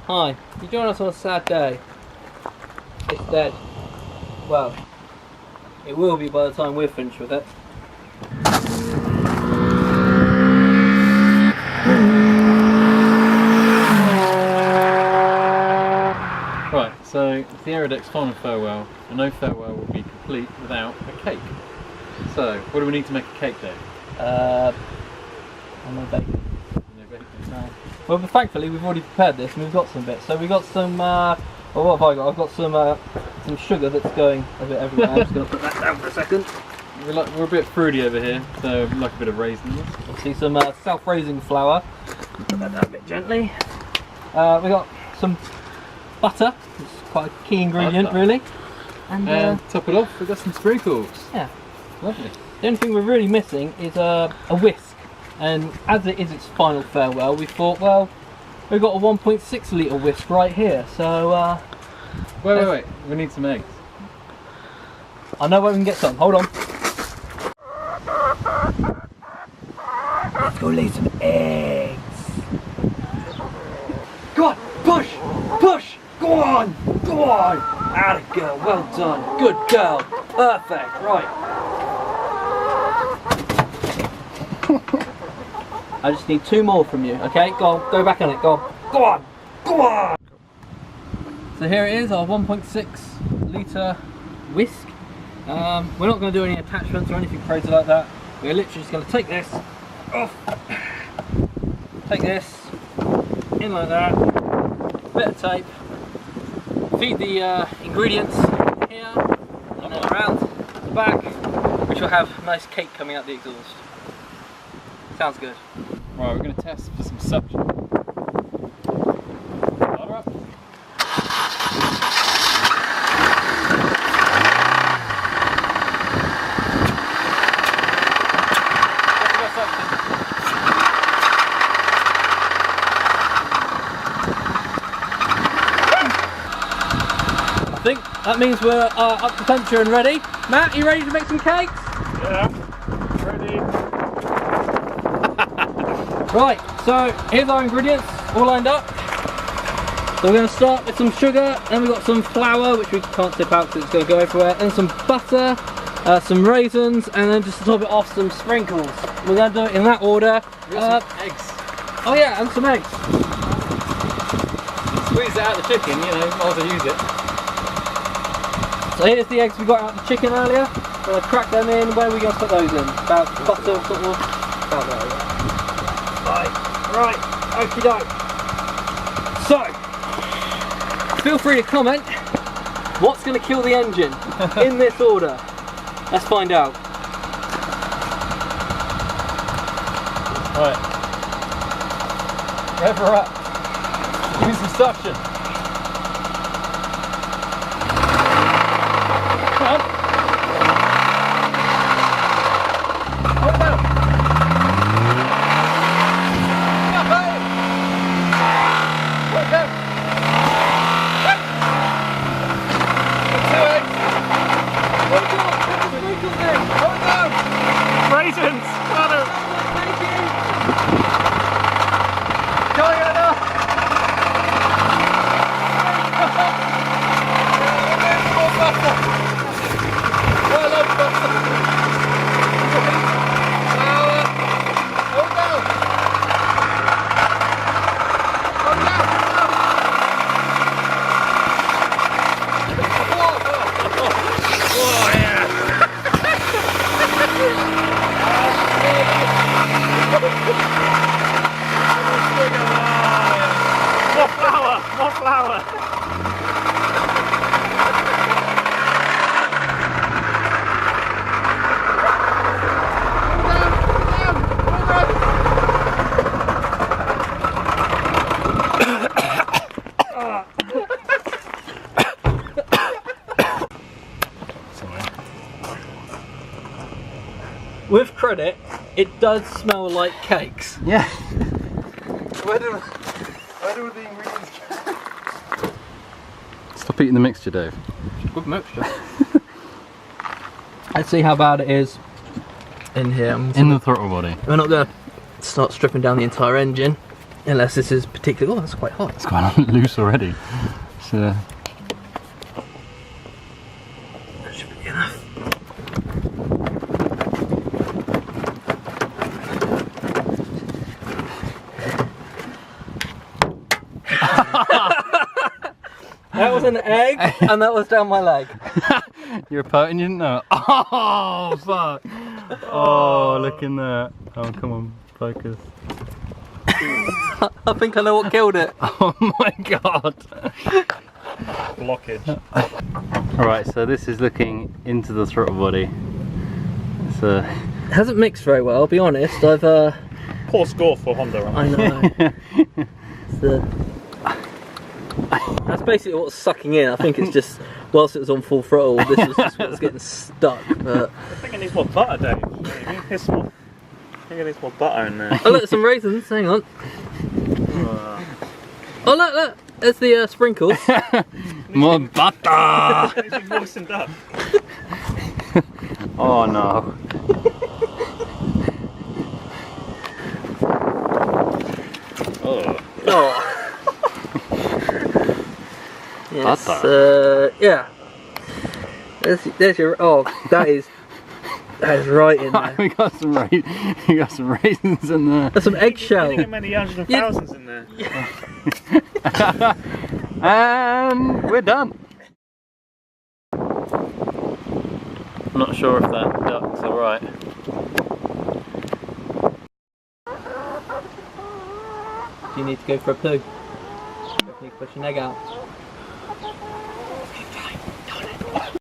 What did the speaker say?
Hi, you join us on a sad day. It's dead. Well, it will be by the time we're finished with it. Right, so the Aerodeck's final farewell, and no farewell will be complete without a cake. So, what do we need to make a cake, Dave? No bacon. No bacon. No. Well, but thankfully we've already prepared this and we've got some bits. So we've got some, well, what have I got? I've got some sugar that's going a bit everywhere. I'm just going to put that down for a second. We're a bit fruity over here, so we'd like a bit of raisins. See some self-raising flour. Put that down a bit gently. We've got some butter. It's quite a key ingredient, really. And top it off, we've got some sprinkles. Yeah. Lovely. The only thing we're really missing is a whisk. And as it is its final farewell, we thought, well, we've got a 1.6 litre whisk right here. So, wait. We need some eggs. I know where we can get some. Hold on. Let's go lay some eggs. Go on, push, push. Go on, go on. Atta girl, well done. Good girl. Perfect. Right. I just need 2 more from you. Okay, go on, go back on it. Go on, go on, go on. So here it is, our 1.6 litre whisk. We're not going to do any attachments or anything crazy like that. We're literally just going to take this off, take this in like that, bit of tape, feed the ingredients here and all around the back, which will have a nice cake coming out the exhaust. Sounds good. Right, we're going to test for some suction. Ladder up. I think that means we're up to temperature and ready. Matt, you ready to make some cakes? Yeah, ready. Right, so here's our ingredients all lined up. So we're going to start with some sugar, then we've got some flour, which we can't tip out because it's going to go everywhere, and some butter, some raisins, and then just to top it off, some sprinkles. We're going to do it in that order. We've got some eggs. Oh yeah, and some eggs. Squeeze it out of the chicken, you know, might as well use it. So here's the eggs we got out of the chicken earlier. We're going to crack them in. Where are we going to put those in? About butter, sort of. About there, yeah. Right, okie doke. So, feel free to comment what's going to kill the engine in this order. Let's find out. Right. Rev her up. Give me some suction. Come on. Hold down. Raisins! Butter! Going enough! I love butter! Flour! Hold down! Hold down! Oh yeah! More flour! More flour! With credit, it does smell like cakes. Yeah. Where do the ingredients go? Stop eating the mixture, Dave. Good mixture. Let's see how bad it is in here. In the throttle body. We're not going to start stripping down the entire engine. Unless this is particularly... Oh, that's quite hot. It's quite loose already. So That should be enough. That was an egg, and that was down my leg. you're a poet and you didn't know. Oh fuck! Oh, look in there. Oh, come on, focus. I think I know what killed it. Oh my god! Blockage. Alright, so this is looking into the throttle body. It's It hasn't mixed very well, I'll be honest. I've Poor score for Honda. I know. It's the... That's basically what's sucking in. I think it's just, whilst it was on full throttle, this is just what's getting stuck. But I think it needs more butter, Dave. Maybe. Here's more. I think it needs more butter in there. oh look, some raisins. Hang on. Oh look, look. There's the sprinkles. more butter! It needs to be moistened up. Oh no. Oh. Oh. Yes, Butter. yeah. There's your. Oh, that is right in there. we got some raisins in there. There's some You eggshell. didn't get many hundreds of thousands in there. And we're done. I'm not sure if that duck's alright. Do you need to go for a poo? You need to push your leg out.